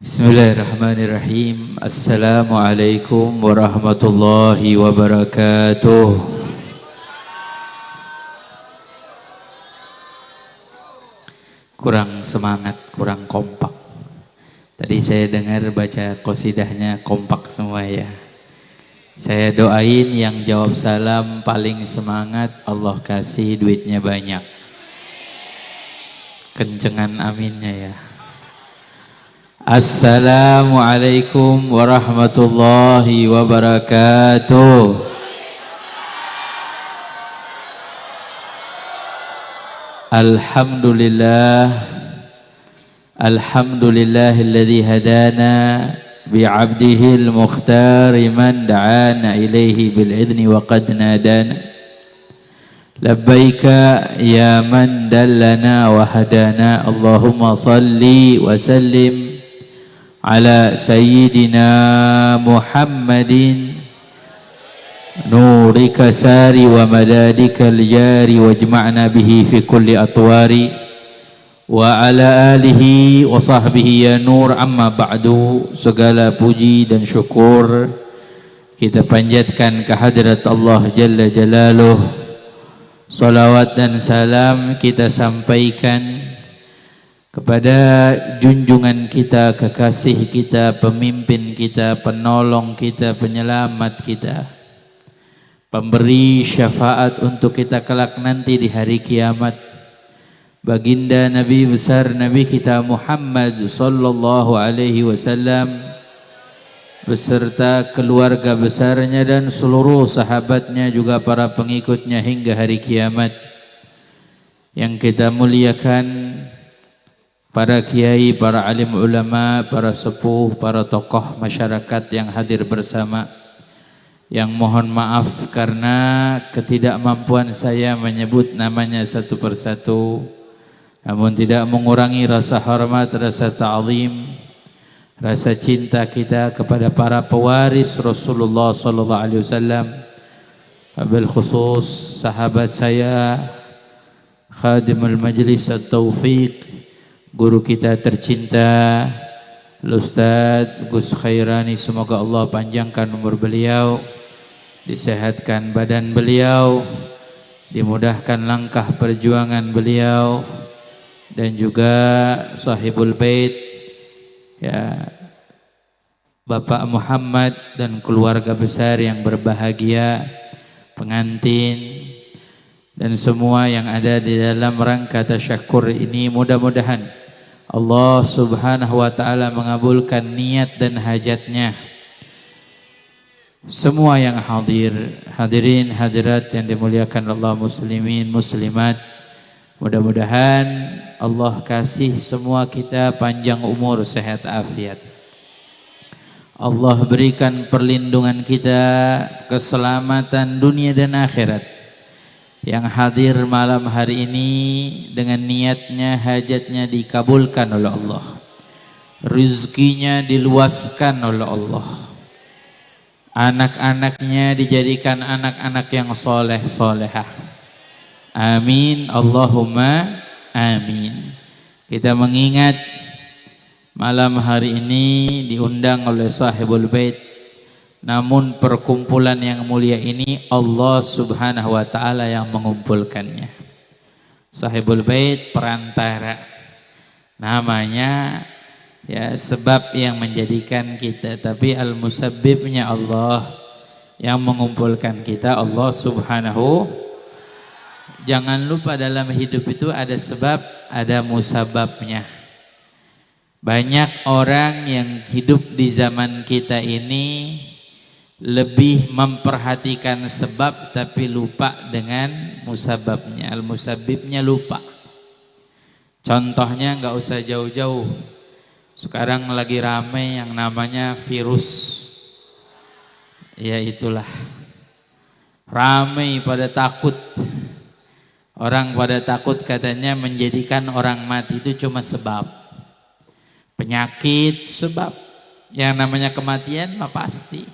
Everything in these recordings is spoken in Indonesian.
Bismillahirrahmanirrahim. Assalamualaikum warahmatullahi wabarakatuh. Kurang semangat, kurang kompak. Tadi saya dengar baca qasidahnya kompak semua ya. Saya doain yang jawab salam paling semangat, Allah kasih duitnya banyak. Kencengan aminnya ya. Assalamualaikum warahmatullahi wabarakatuh. Alhamdulillah. Alhamdulillahilladzi hadana bi'abdihil mukhtari man da'ana ilaihi bil'idni wa qad nadana. Labbaika ya man dallana wa hadana. Allahumma salli wa sallim ala sayyidina Muhammadin nurika sari wa madadika al-jari wajma'na bihi fi kulli atwari wa ala alihi wa sahbihi ya nur. Amma ba'du, segala puji dan syukur kita panjatkan kehadrat Allah Jalla Jalaluh. Salawat dan salam kita sampaikan kepada junjungan kita, kekasih kita, pemimpin kita, penolong kita, penyelamat kita, pemberi syafaat untuk kita kelak nanti di hari kiamat, baginda Nabi besar Nabi kita Muhammad sallallahu alaihi wasallam beserta keluarga besarnya dan seluruh sahabatnya, juga para pengikutnya hingga hari kiamat. Yang kita muliakan para kiai, para alim ulama, para sepuh, para tokoh masyarakat yang hadir bersama, yang mohon maaf karena ketidakmampuan saya menyebut namanya satu persatu, namun tidak mengurangi rasa hormat, rasa ta'zim, rasa cinta kita kepada para pewaris Rasulullah sallallahu alaihi wasallam, wabil khusus sahabat saya khadimul majlis at-taufiq, guru kita tercinta Ustaz Gus Khairani. Semoga Allah panjangkan umur beliau, disehatkan badan beliau, dimudahkan langkah perjuangan beliau, dan juga sahibul bait ya, Bapak Muhammad dan keluarga besar yang berbahagia, pengantin dan semua yang ada di dalam rangka tasyakur ini. Mudah-mudahan Allah subhanahu wa ta'ala mengabulkan niat dan hajatnya semua yang hadir, hadirin hadirat yang dimuliakan Allah, muslimin muslimat. Mudah-mudahan Allah kasih semua kita panjang umur, sehat afiat. Allah berikan perlindungan kita, keselamatan dunia dan akhirat. Yang hadir malam hari ini dengan niatnya, hajatnya dikabulkan oleh Allah, rezekinya diluaskan oleh Allah, anak-anaknya dijadikan anak-anak yang soleh solehah. Amin Allahumma amin. Kita mengingat malam hari ini diundang oleh sahibul bait, namun perkumpulan yang mulia ini Allah subhanahu wa ta'ala yang mengumpulkannya. Sahibul bait perantara namanya ya, sebab yang menjadikan kita, tapi al-musabbibnya Allah yang mengumpulkan kita, Allah subhanahu. Jangan lupa dalam hidup itu ada sebab, ada musababnya. Banyak orang yang hidup di zaman kita ini lebih memperhatikan sebab tapi lupa dengan musababnya, al-musabbibnya lupa. Contohnya nggak usah jauh-jauh, sekarang lagi ramai yang namanya virus. Ya itulah, ramai pada takut. Orang pada takut katanya menjadikan orang mati itu cuma sebab. Penyakit sebab, yang namanya kematian mah pasti.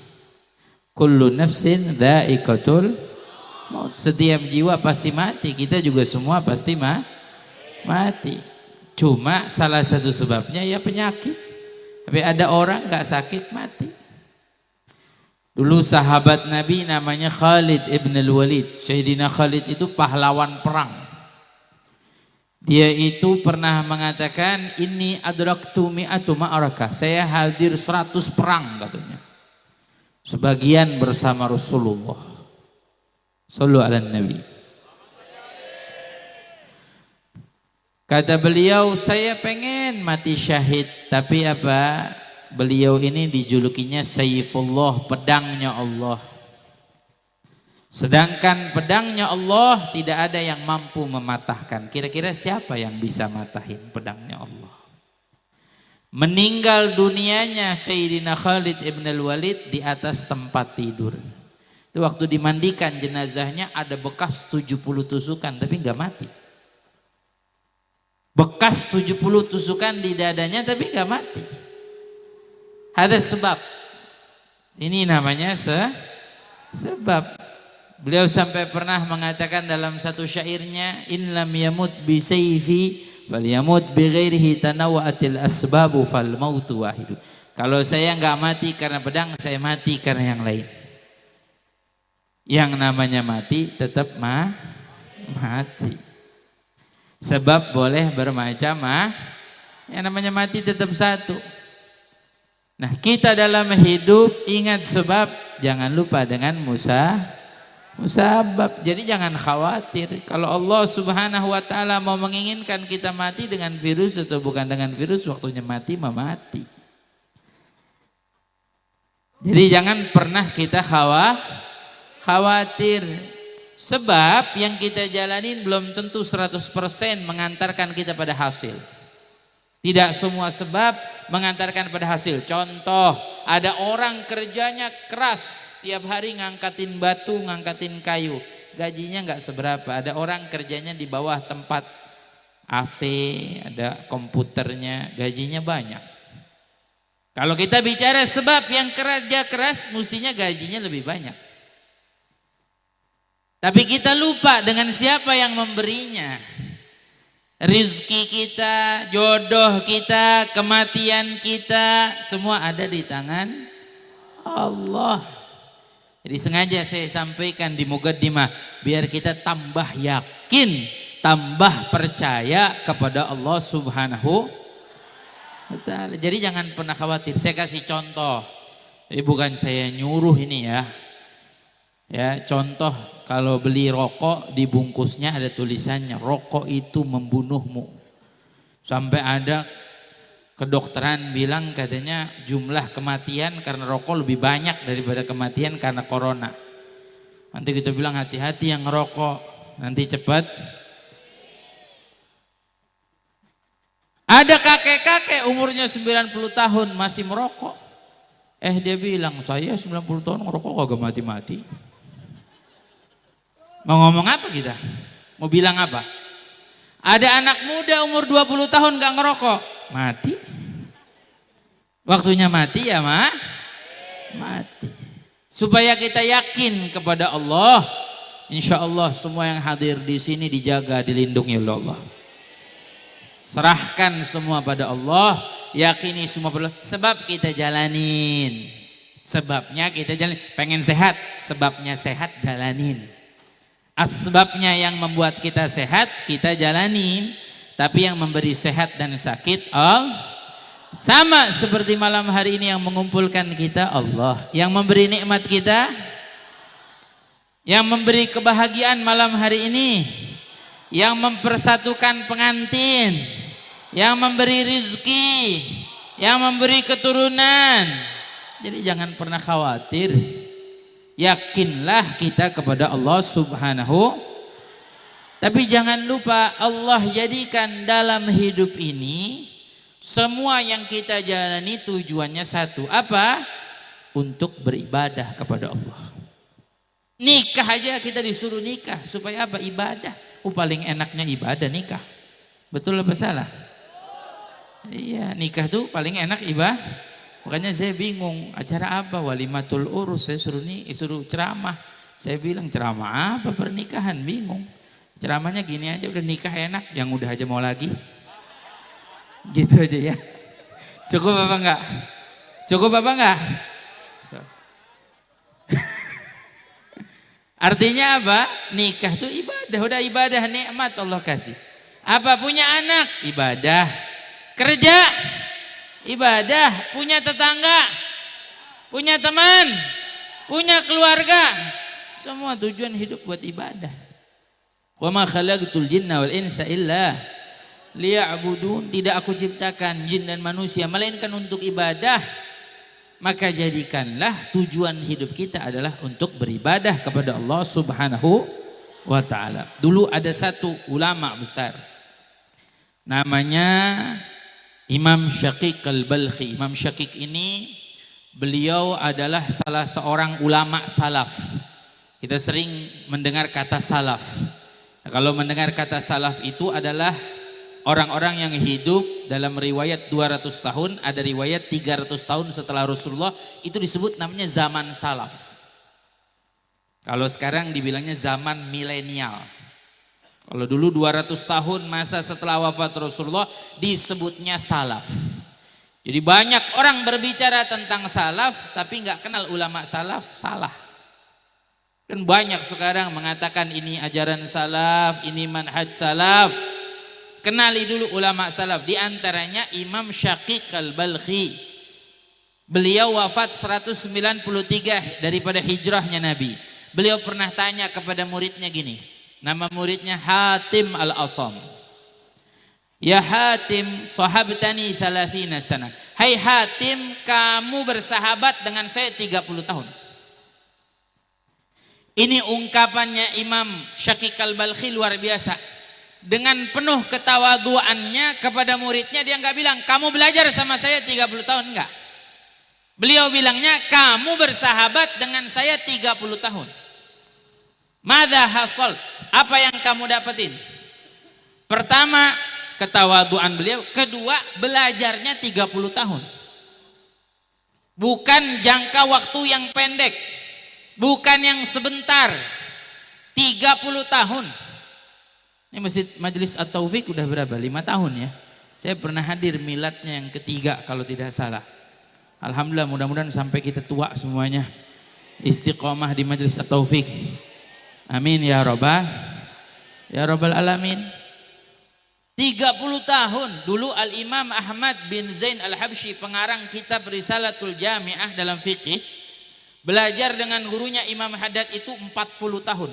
Kullu nafsin dha'iqatul maut. Setiap jiwa pasti mati, kita juga semua pasti mati. Cuma salah satu sebabnya ya penyakit. Tapi ada orang nggak sakit mati. Dulu sahabat Nabi namanya Khalid ibn al-Walid. Sayyidina Khalid itu pahlawan perang. Dia itu pernah mengatakan, ini adraktu mi'atu ma'arakah. Saya hadir 100 perang katanya. Sebagian bersama Rasulullah. Sallu ala Nabi. Kata beliau, saya pengen mati syahid. Tapi apa? Beliau ini dijulukinya Saifullah, pedangnya Allah. Sedangkan pedangnya Allah tidak ada yang mampu mematahkan. Kira-kira siapa yang bisa matahin pedangnya Allah? Meninggal dunianya Sayyidina Khalid ibn al-Walid di atas tempat tidur. Itu waktu dimandikan jenazahnya ada bekas 70 tusukan tapi nggak mati. Bekas 70 tusukan di dadanya tapi nggak mati. Ada sebab. Ini namanya sebab. Beliau sampai pernah mengatakan dalam satu syairnya, in lam yamut bi sayfi falyamut bi ghairihi tanawwa'atil asbabu fal mautu wahidu. Kalau saya enggak mati karena pedang, saya mati karena yang lain. Yang namanya mati tetap mati. Sebab boleh bermacam yang namanya mati tetap satu. Nah, kita dalam hidup ingat sebab, jangan lupa dengan musabab. Jadi jangan khawatir kalau Allah Subhanahu wa taala mau menginginkan kita mati dengan virus atau bukan dengan virus, waktunya mati mati. Jadi jangan pernah kita khawatir. Sebab yang kita jalanin belum tentu 100% mengantarkan kita pada hasil. Tidak semua sebab mengantarkan pada hasil. Contoh, ada orang kerjanya keras, tiap hari ngangkatin batu, ngangkatin kayu, gajinya nggak seberapa. Ada orang kerjanya di bawah tempat AC, ada komputernya, gajinya banyak. Kalau kita bicara sebab yang kerja keras, mestinya gajinya lebih banyak. Tapi kita lupa dengan siapa yang memberinya. Rizki kita, jodoh kita, kematian kita, semua ada di tangan Allah. Jadi sengaja saya sampaikan di muqaddimah biar kita tambah yakin, tambah percaya kepada Allah Subhanahu wa taala. Jadi jangan pernah khawatir. Saya kasih contoh. Ini bukan saya nyuruh ini ya. Ya, contoh kalau beli rokok di bungkusnya ada tulisannya rokok itu membunuhmu. Sampai ada kedokteran bilang katanya jumlah kematian karena rokok lebih banyak daripada kematian karena corona. Nanti kita bilang hati-hati yang ngerokok, nanti cepat. Ada kakek-kakek umurnya 90 tahun masih merokok. Dia bilang, saya 90 tahun ngerokok kagak mati-mati. Mau ngomong apa kita? Mau bilang apa? Ada anak muda umur 20 tahun gak ngerokok, mati. Waktunya mati ya mati. Supaya kita yakin kepada Allah, insya Allah semua yang hadir di sini dijaga, dilindungi oleh Allah. Serahkan semua pada Allah, yakini semua pada Allah. Sebab kita jalanin. Sebabnya kita jalanin. Pengen sehat, sebabnya sehat jalanin. Asbabnya yang membuat kita sehat kita jalanin, tapi yang memberi sehat dan sakit sama seperti malam hari ini yang mengumpulkan kita Allah, yang memberi nikmat kita, yang memberi kebahagiaan malam hari ini, yang mempersatukan pengantin, yang memberi rizki, yang memberi keturunan. Jadi jangan pernah khawatir. Yakinlah kita kepada Allah Subhanahu. Tapi jangan lupa Allah jadikan dalam hidup ini semua yang kita jalani tujuannya satu. Apa? Untuk beribadah kepada Allah. Nikah aja kita disuruh nikah supaya apa? Ibadah. Paling enaknya ibadah nikah. Betul apa salah? Iya, nikah tuh paling enak ibadah. Makanya saya bingung, acara apa? Walimatul urus, saya suruh ceramah. Saya bilang ceramah apa pernikahan, bingung. Ceramahnya gini aja, udah nikah enak, yang udah aja mau lagi. Gitu aja ya. Cukup apa enggak? Cukup apa enggak? Artinya apa? Nikah itu ibadah, udah ibadah, nikmat Allah kasih. Apa? Punya anak, ibadah. Kerja, ibadah. Punya tetangga, punya teman, punya keluarga, semua tujuan hidup buat ibadah. Wa ma khalaqtul jinna wal insa illa liya'budun. Tidak aku ciptakan jin dan manusia melainkan untuk ibadah. Maka jadikanlah tujuan hidup kita adalah untuk beribadah kepada Allah Subhanahu wa ta'ala. Dulu ada satu ulama besar namanya Imam Syaqiq al-Balkhi. Imam Syaqiq ini beliau adalah salah seorang ulama salaf. Kita sering mendengar kata salaf. Nah, kalau mendengar kata salaf itu adalah orang-orang yang hidup dalam riwayat 200 tahun, ada riwayat 300 tahun setelah Rasulullah, itu disebut namanya zaman salaf. Kalau sekarang dibilangnya zaman milenial. Kalau dulu 200 tahun masa setelah wafat Rasulullah disebutnya salaf. Jadi banyak orang berbicara tentang salaf tapi nggak kenal ulama salaf, salah. Dan banyak sekarang mengatakan ini ajaran salaf, ini manhaj salaf. Kenali dulu ulama salaf, di antaranya Imam Syaqiq al-Balkhi. Beliau wafat 193 daripada hijrahnya Nabi. Beliau pernah tanya kepada muridnya gini, nama muridnya Hatim al-Asam. Ya Hatim, sahabtani 30 sana. Hai Hatim, kamu bersahabat dengan saya 30 tahun. Ini ungkapannya Imam Syaqiq al-Balkhi luar biasa. Dengan penuh ketawaduannya kepada muridnya, dia enggak bilang kamu belajar sama saya 30 tahun, enggak. Beliau bilangnya kamu bersahabat dengan saya 30 tahun. Madza hasalt? Apa yang kamu dapetin? Pertama, ketawaduan beliau. Kedua, belajarnya 30 tahun. Bukan jangka waktu yang pendek. Bukan yang sebentar. 30 tahun. Ini Masjid Majelis At-Taufik udah berapa? 5 tahun ya. Saya pernah hadir miladnya yang ketiga kalau tidak salah. Alhamdulillah, mudah-mudahan sampai kita tua semuanya. Istiqomah di Majelis At-Taufik. Amin ya Rabbal Alamin. 30 tahun. Dulu Al-Imam Ahmad bin Zain Al-Habsyi, pengarang kitab Risalatul Jami'ah dalam fikih, belajar dengan gurunya Imam Haddad itu 40 tahun.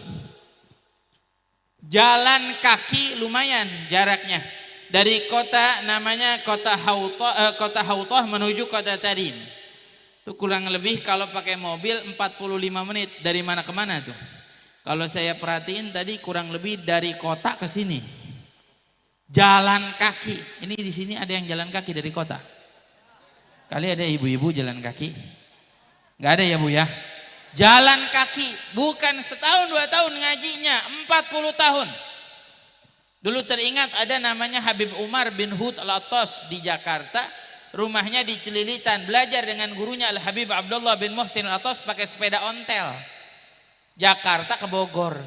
Jalan kaki lumayan jaraknya dari kota namanya kota Hautah menuju kota Tarim. Itu kurang lebih kalau pakai mobil 45 menit. Dari mana ke mana tuh? Kalau saya perhatiin tadi kurang lebih dari kota ke sini. Jalan kaki. Ini di sini ada yang jalan kaki dari kota. Kali ada ibu-ibu jalan kaki? Nggak ada ya Bu ya? Jalan kaki, bukan setahun 2 tahun ngajinya, 40 tahun. Dulu teringat ada namanya Habib Umar bin Hud al-Attas di Jakarta, rumahnya di Celilitan, belajar dengan gurunya Al-Habib Abdullah bin Muhsin al-Attas pakai sepeda ontel. Jakarta ke Bogor.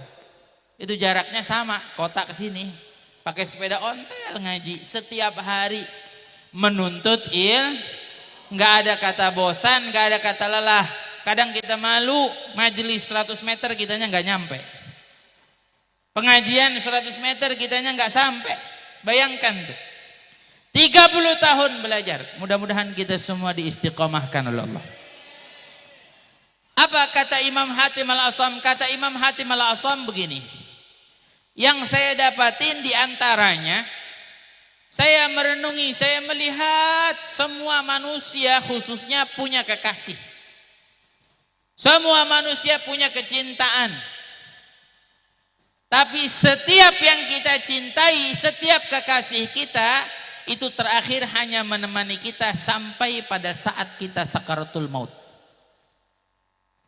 Itu jaraknya sama, kota ke sini. Pakai sepeda ontel ngaji setiap hari. Menuntut nggak ada kata bosan, nggak ada kata lelah. Kadang kita malu, majelis 100 meter kitanya nggak nyampe. Pengajian 100 meter kitanya nggak sampai. Bayangkan tuh. 30 tahun belajar. Mudah-mudahan kita semua diistiqomahkan oleh Allah. Apa kata Imam Hatim al-Asam? Kata Imam Hatim al-Asam begini. Yang saya dapatin diantaranya, saya merenungi, saya melihat semua manusia khususnya punya kekasih. Semua manusia punya kecintaan. Tapi setiap yang kita cintai, setiap kekasih kita, itu terakhir hanya menemani kita sampai pada saat kita sakaratul maut.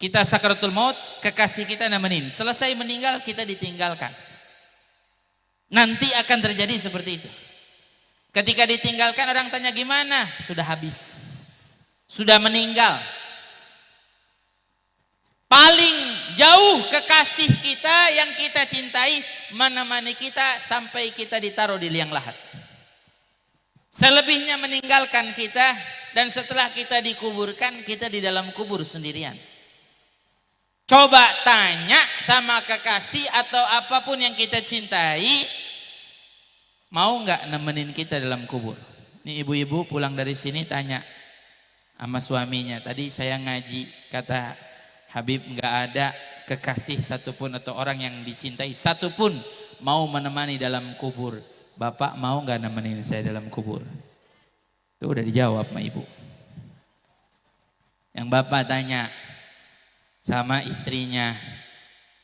Kita sakaratul maut, kekasih kita nemenin. Selesai meninggal, kita ditinggalkan. Nanti akan terjadi seperti itu. Ketika ditinggalkan, orang tanya gimana? Sudah habis. Sudah meninggal. Paling jauh kekasih kita yang kita cintai menemani kita sampai kita ditaruh di liang lahat. Selebihnya meninggalkan kita, dan setelah kita dikuburkan, kita di dalam kubur sendirian. Coba tanya sama kekasih atau apapun yang kita cintai, mau nggak nemenin kita dalam kubur? Ini ibu-ibu pulang dari sini tanya sama suaminya, tadi saya ngaji, kata Habib nggak ada kekasih satupun atau orang yang dicintai satupun mau menemani dalam kubur. Bapak mau nggak nemenin saya dalam kubur? Itu udah dijawab sama ibu. Yang bapak tanya sama istrinya,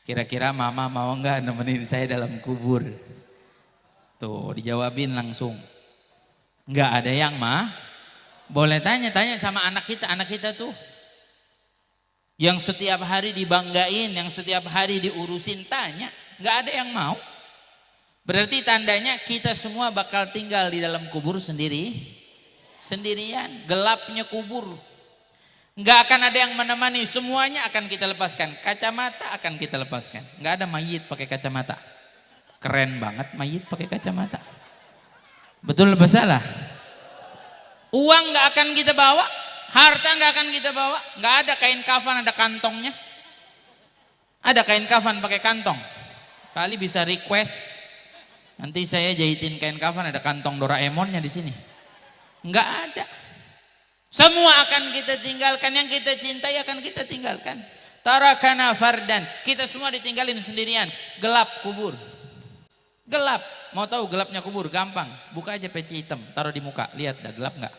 kira-kira mama mau nggak nemenin saya dalam kubur? Tuh dijawabin langsung. Nggak ada yang boleh tanya sama anak kita tuh. Yang setiap hari dibanggain, yang setiap hari diurusin, tanya. Nggak ada yang mau. Berarti tandanya kita semua bakal tinggal di dalam kubur sendirian. Gelapnya kubur. Nggak akan ada yang menemani, semuanya akan kita lepaskan. Kacamata akan kita lepaskan. Nggak ada mayit pakai kacamata. Keren banget mayit pakai kacamata. Betul apa salah? Uang nggak akan kita bawa, harta nggak akan kita bawa. Nggak ada kain kafan ada kantongnya. Ada kain kafan pakai kantong. Kali bisa request. Nanti saya jahitin kain kafan ada kantong Doraemonnya di sini. Nggak ada. Semua akan kita tinggalkan, yang kita cintai akan kita tinggalkan. Tarakana fardan. Kita semua ditinggalin sendirian. Gelap kubur. Gelap. Mau tahu gelapnya kubur? Gampang. Buka aja peci hitam, taruh di muka. Lihat dah gelap nggak?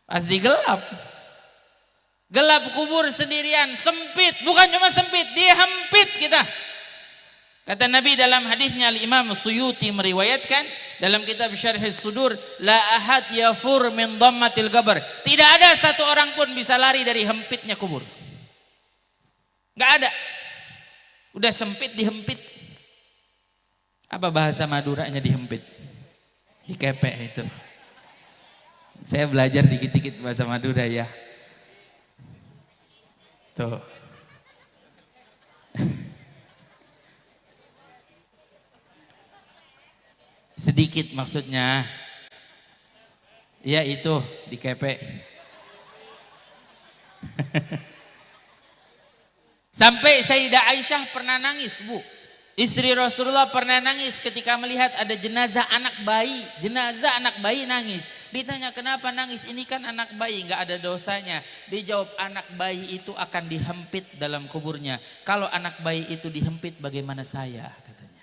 Pasti gelap. Gelap kubur sendirian, sempit. Bukan cuma sempit, dihempit kita. Kata Nabi dalam hadisnya, Al-Imam Suyuti meriwayatkan dalam kitab Syarh Sudur, la ahad yafur min dhammatil qabr. Tidak ada satu orang pun bisa lari dari hempitnya kubur. Enggak ada. Udah sempit dihempit. Apa bahasa Maduranya dihempit? Dikepek itu. Saya belajar dikit-dikit bahasa Madura ya. Tuh. Sedikit maksudnya. Ya itu dikepek. Sampai Sayyidah Aisyah pernah nangis, Bu. Istri Rasulullah pernah nangis ketika melihat ada jenazah anak bayi. Jenazah anak bayi nangis. Ditanya kenapa nangis? Ini kan anak bayi, nggak ada dosanya. Dijawab anak bayi itu akan dihempit dalam kuburnya. Kalau anak bayi itu dihempit bagaimana saya? Katanya.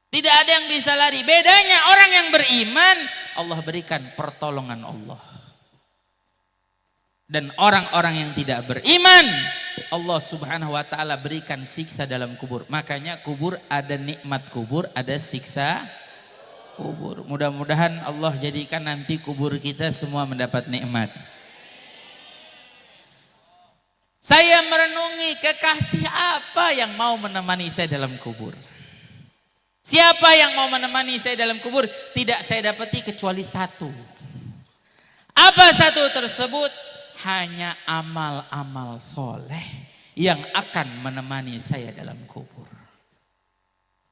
Tidak ada yang bisa lari. Bedanya orang yang beriman, Allah berikan pertolongan Allah. Dan orang-orang yang tidak beriman, Allah subhanahu wa ta'ala berikan siksa dalam kubur. Makanya kubur ada nikmat kubur, ada siksa kubur. Mudah-mudahan Allah jadikan nanti kubur kita semua mendapat nikmat. Saya merenungi kekasih apa yang mau menemani saya dalam kubur. Siapa yang mau menemani saya dalam kubur? Tidak saya dapati kecuali satu. Apa satu tersebut? Hanya amal-amal soleh yang akan menemani saya dalam kubur.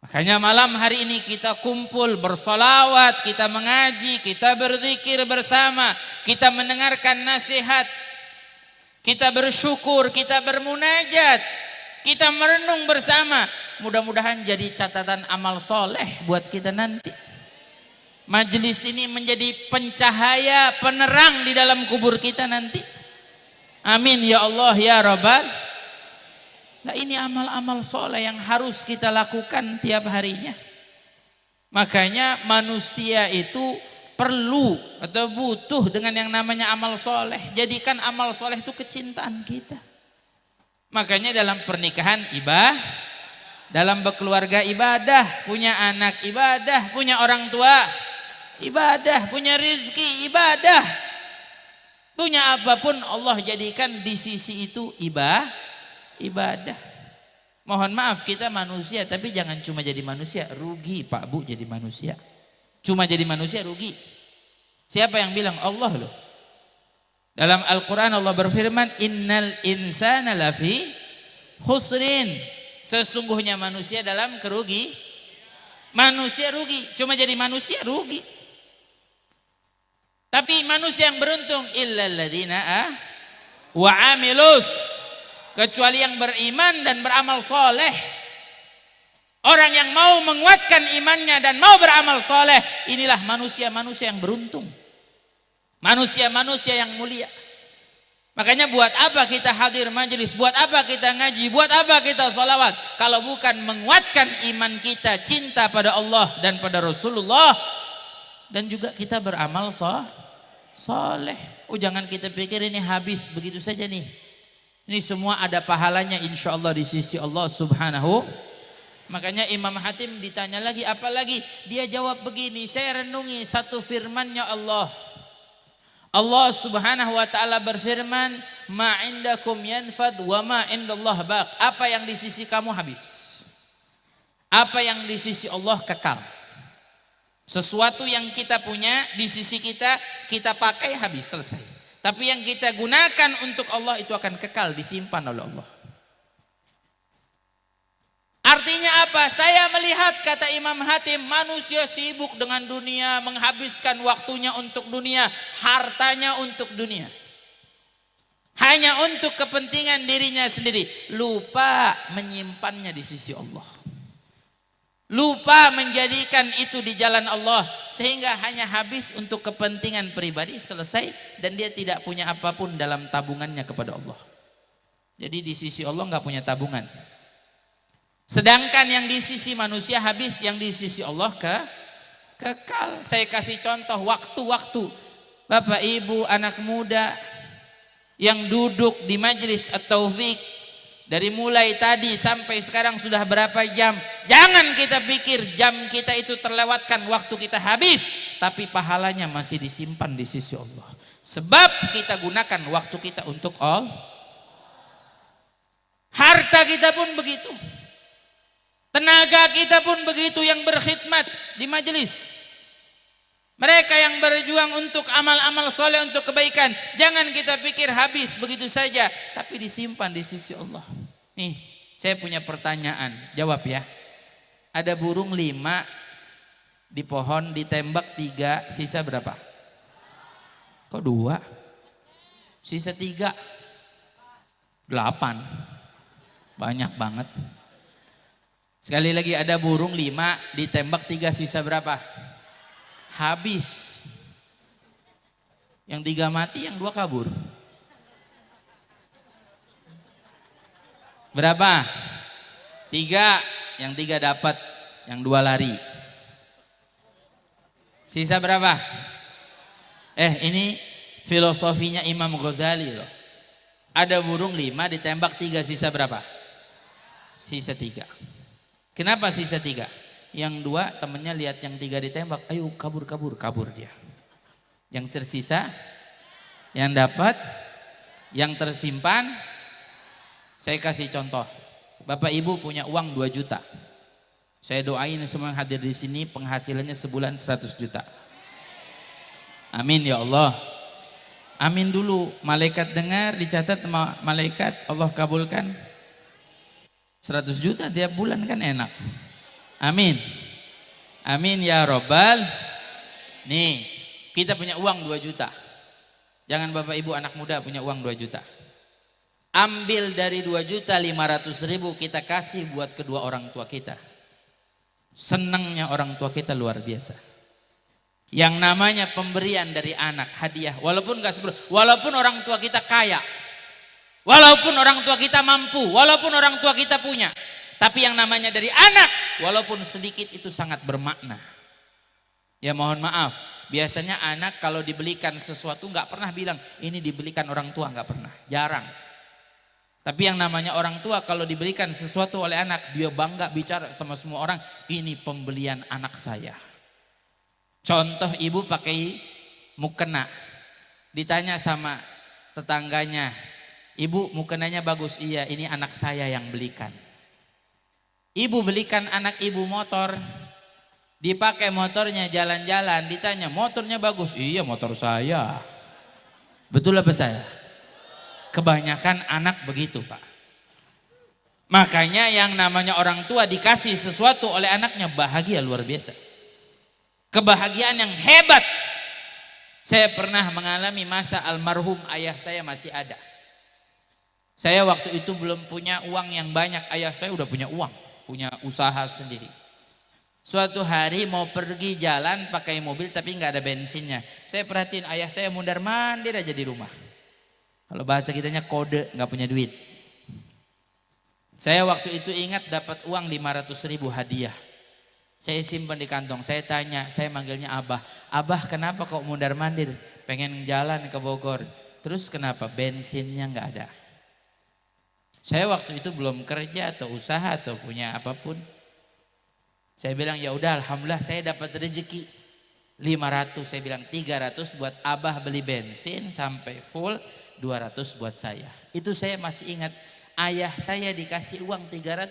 Makanya malam hari ini kita kumpul bersolawat, kita mengaji, kita berzikir bersama, kita mendengarkan nasihat, kita bersyukur, kita bermunajat, kita merenung bersama. Mudah-mudahan jadi catatan amal soleh buat kita nanti. Majelis ini menjadi pencahaya, penerang di dalam kubur kita nanti. Amin ya Allah ya Rabbal. Nah ini amal-amal soleh yang harus kita lakukan tiap harinya. Makanya manusia itu perlu atau butuh dengan yang namanya amal soleh. Jadikan amal soleh itu kecintaan kita. Makanya dalam pernikahan ibadah, dalam berkeluarga ibadah, punya anak ibadah, punya orang tua ibadah, punya rizki ibadah. Punya apapun Allah jadikan di sisi itu ibadah. Mohon maaf kita manusia, tapi jangan cuma jadi manusia, rugi Pak Bu jadi manusia. Cuma jadi manusia rugi. Siapa yang bilang? Allah loh. Dalam Al-Quran Allah berfirman, innal insana lafi khusrin. Sesungguhnya manusia dalam Manusia rugi, cuma jadi manusia rugi. Tapi manusia yang beruntung illal ladzina wa amilus, kecuali yang beriman dan beramal soleh. Orang yang mau menguatkan imannya dan mau beramal soleh, inilah manusia-manusia yang beruntung. Manusia-manusia yang mulia. Makanya buat apa kita hadir majelis, buat apa kita ngaji, buat apa kita sholawat, kalau bukan menguatkan iman kita, cinta pada Allah dan pada Rasulullah, dan juga kita beramal soleh. Oh, jangan kita pikir ini habis begitu saja nih. Ini semua ada pahalanya insya Allah di sisi Allah Subhanahu. Makanya Imam Hatim ditanya lagi, apa lagi? Dia jawab begini, saya renungi satu firmannya Allah. Allah Subhanahu wa taala berfirman, "Ma indakum yanfad wa ma indallah baq." Apa yang di sisi kamu habis. Apa yang di sisi Allah kekal. Sesuatu yang kita punya di sisi kita, kita pakai habis, selesai. Tapi yang kita gunakan untuk Allah itu akan kekal, disimpan oleh Allah. Artinya apa? Saya melihat, kata Imam Hatim, manusia sibuk dengan dunia, menghabiskan waktunya untuk dunia, hartanya untuk dunia. Hanya untuk kepentingan dirinya sendiri. Lupa menyimpannya di sisi Allah. Lupa menjadikan itu di jalan Allah. Sehingga hanya habis untuk kepentingan pribadi, selesai. Dan dia tidak punya apapun dalam tabungannya kepada Allah. Jadi di sisi Allah nggak punya tabungan. Sedangkan yang di sisi manusia habis, yang di sisi Allah kekal. Saya kasih contoh waktu-waktu Bapak Ibu anak muda yang duduk di majelis At-Taufik dari mulai tadi sampai sekarang sudah berapa jam. Jangan kita pikir jam kita itu terlewatkan, waktu kita habis, tapi pahalanya masih disimpan di sisi Allah. Sebab kita gunakan waktu kita untuk Allah. Harta kita pun begitu. Tenaga kita pun begitu yang berkhidmat di majelis. Mereka yang berjuang untuk amal-amal soleh, untuk kebaikan. Jangan kita pikir habis begitu saja. Tapi disimpan di sisi Allah. Nih, saya punya pertanyaan. Jawab ya. Ada burung 5 di pohon, ditembak 3, sisa berapa? Kok 2? Sisa 3. 8. Banyak banget. Sekali lagi, ada burung 5, ditembak 3, sisa berapa? Habis. Yang 3 mati, yang 2 kabur. Berapa? 3, yang 3 dapat, yang 2 lari. Sisa berapa? Ini filosofinya Imam Ghazali loh. Ada burung 5, ditembak 3, sisa berapa? Sisa 3. Kenapa sisa 3? Yang 2 temennya lihat yang 3 ditembak, ayo kabur dia. Yang tersisa, yang dapat, yang tersimpan. Saya kasih contoh, Bapak Ibu punya uang 2 juta. Saya doain semua yang hadir di sini penghasilannya sebulan 100 juta. Amin ya Allah. Amin dulu, malaikat dengar, dicatat sama malaikat, Allah kabulkan. 100 juta tiap bulan kan enak. Amin. Amin ya Rabbal. Nih, kita punya uang 2 juta. Jangan Bapak Ibu anak muda punya uang 2 juta. Ambil dari 2.500.000 kita kasih buat kedua orang tua kita. Senangnya orang tua kita luar biasa. Yang namanya pemberian dari anak, hadiah. Walaupun walaupun orang tua kita kaya. Walaupun orang tua kita mampu, walaupun orang tua kita punya. Tapi yang namanya dari anak, walaupun sedikit itu sangat bermakna. Ya mohon maaf, biasanya anak kalau dibelikan sesuatu nggak pernah bilang, ini dibelikan orang tua, nggak pernah, jarang. Tapi yang namanya orang tua kalau dibelikan sesuatu oleh anak, dia bangga bicara sama semua orang, ini pembelian anak saya. Contoh, ibu pakai mukena, ditanya sama tetangganya, ibu mukenanya bagus, iya ini anak saya yang belikan. Ibu belikan anak ibu motor, dipakai motornya jalan-jalan, ditanya motornya bagus, iya motor saya. Betul apa saya? Kebanyakan anak begitu Pak. Makanya yang namanya orang tua dikasih sesuatu oleh anaknya bahagia luar biasa. Kebahagiaan yang hebat. Saya pernah mengalami masa almarhum ayah saya masih ada. Saya waktu itu belum punya uang yang banyak, ayah saya udah punya uang, punya usaha sendiri. Suatu hari mau pergi jalan pakai mobil tapi nggak ada bensinnya. Saya perhatiin ayah saya mundar mandir aja di rumah. Kalau bahasa kitanya kode, nggak punya duit. Saya waktu itu ingat dapat uang 500.000 hadiah. Saya simpan di kantong, saya tanya, saya manggilnya Abah. Abah kenapa kok mundar mandir? Pengen jalan ke Bogor. Terus kenapa? Bensinnya nggak ada. Saya waktu itu belum kerja atau usaha atau punya apapun. Saya bilang ya udah alhamdulillah saya dapat rezeki 500. Saya bilang 300 buat Abah beli bensin sampai full, 200 buat saya. Itu saya masih ingat. Ayah saya dikasih uang 300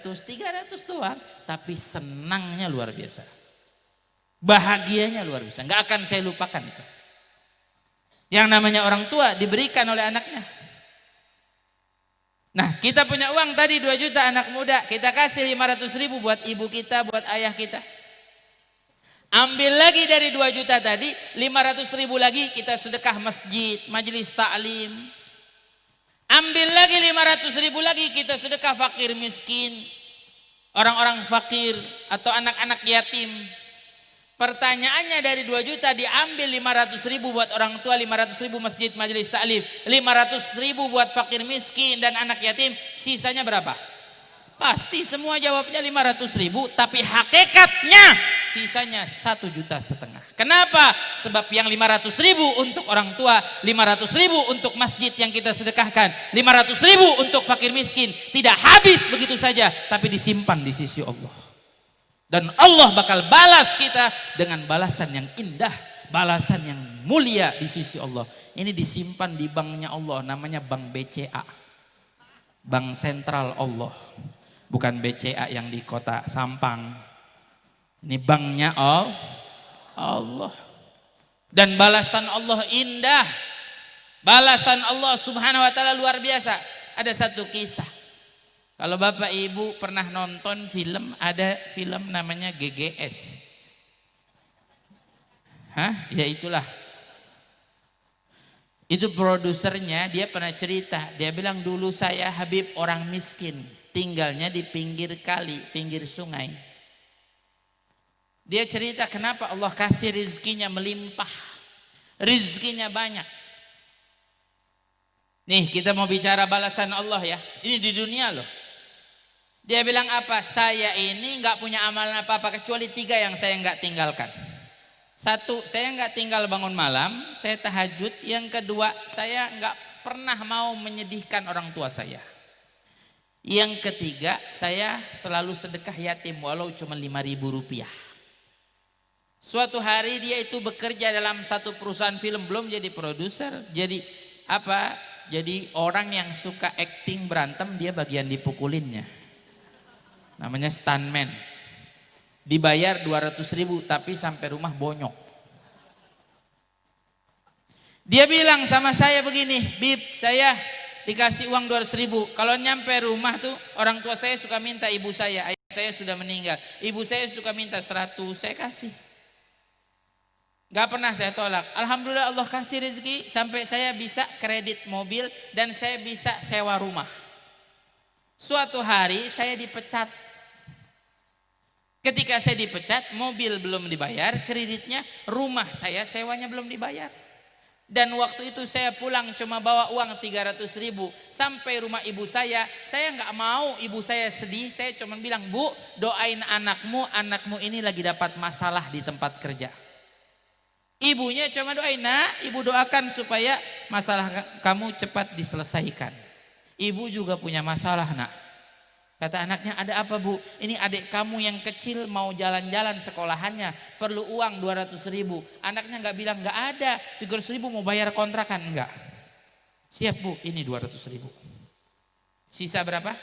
doang, tapi senangnya luar biasa. Bahagianya luar biasa, nggak akan saya lupakan itu. Yang namanya orang tua diberikan oleh anaknya. Nah, kita punya uang tadi 2 juta anak muda, kita kasih 500.000 buat ibu kita, buat ayah kita. Ambil lagi dari 2 juta tadi, 500.000 lagi kita sedekah masjid, majelis taklim. Ambil lagi 500.000 lagi kita sedekah fakir miskin, orang-orang fakir atau anak-anak yatim. Pertanyaannya dari 2 juta diambil 500.000 buat orang tua, 500.000 masjid majelis taklim, 500.000 buat fakir miskin dan anak yatim, sisanya berapa? Pasti semua jawabnya 500.000, tapi hakikatnya sisanya 1,5 juta. Kenapa? Sebab yang 500.000 untuk orang tua, 500.000 untuk masjid yang kita sedekahkan, 500.000 untuk fakir miskin, tidak habis begitu saja, tapi disimpan di sisi Allah. Dan Allah bakal balas kita dengan balasan yang indah, balasan yang mulia di sisi Allah. Ini disimpan di banknya Allah, namanya Bank BCA, Bank Sentral Allah. Bukan BCA yang di kota Sampang. Ini banknya Allah. Dan balasan Allah indah. Balasan Allah subhanahu wa ta'ala luar biasa. Ada satu kisah. Kalau Bapak Ibu pernah nonton film, ada film namanya GGS. Ya itulah. Itu produsernya, dia pernah cerita. Dia bilang dulu saya Habib orang miskin. Tinggalnya di pinggir kali, pinggir sungai. Dia cerita kenapa Allah kasih rizkinya melimpah. Rizkinya banyak. Nih kita mau bicara balasan Allah ya. Ini di dunia loh. Dia bilang apa? Saya ini gak punya amalan apa-apa kecuali 3 yang saya gak tinggalkan. 1, saya gak tinggal bangun malam, saya tahajud. Yang kedua, saya gak pernah mau menyedihkan orang tua saya. Yang ketiga, saya selalu sedekah yatim walau cuma 5.000 rupiah. Suatu hari dia itu bekerja dalam satu perusahaan film, belum jadi produser, jadi apa? Jadi orang yang suka acting berantem, dia bagian dipukulinnya. Namanya stuntman. Dibayar 200.000 tapi sampai rumah bonyok. Dia bilang sama saya begini, Bib, saya dikasih uang 200.000. Kalau nyampe rumah tuh orang tua saya suka minta ibu saya, ayah saya sudah meninggal. Ibu saya suka minta 100, saya kasih. Gak pernah saya tolak. Alhamdulillah Allah kasih rezeki sampai saya bisa kredit mobil dan saya bisa sewa rumah. Suatu hari saya dipecat. Ketika saya dipecat, mobil belum dibayar, kreditnya, rumah saya sewanya belum dibayar. Dan waktu itu saya pulang cuma bawa uang 300.000 sampai rumah ibu saya nggak mau ibu saya sedih, saya cuma bilang, Bu, doain anakmu ini lagi dapat masalah di tempat kerja. Ibunya cuma doain, nak, ibu doakan supaya masalah kamu cepat diselesaikan. Ibu juga punya masalah, nak. Kata anaknya, ada apa, Bu? Ini adik kamu yang kecil mau jalan-jalan sekolahannya, perlu uang 200.000. Anaknya nggak bilang nggak ada, 300.000 mau bayar kontrakan, enggak. Siap, Bu, ini 200.000. Sisa berapa?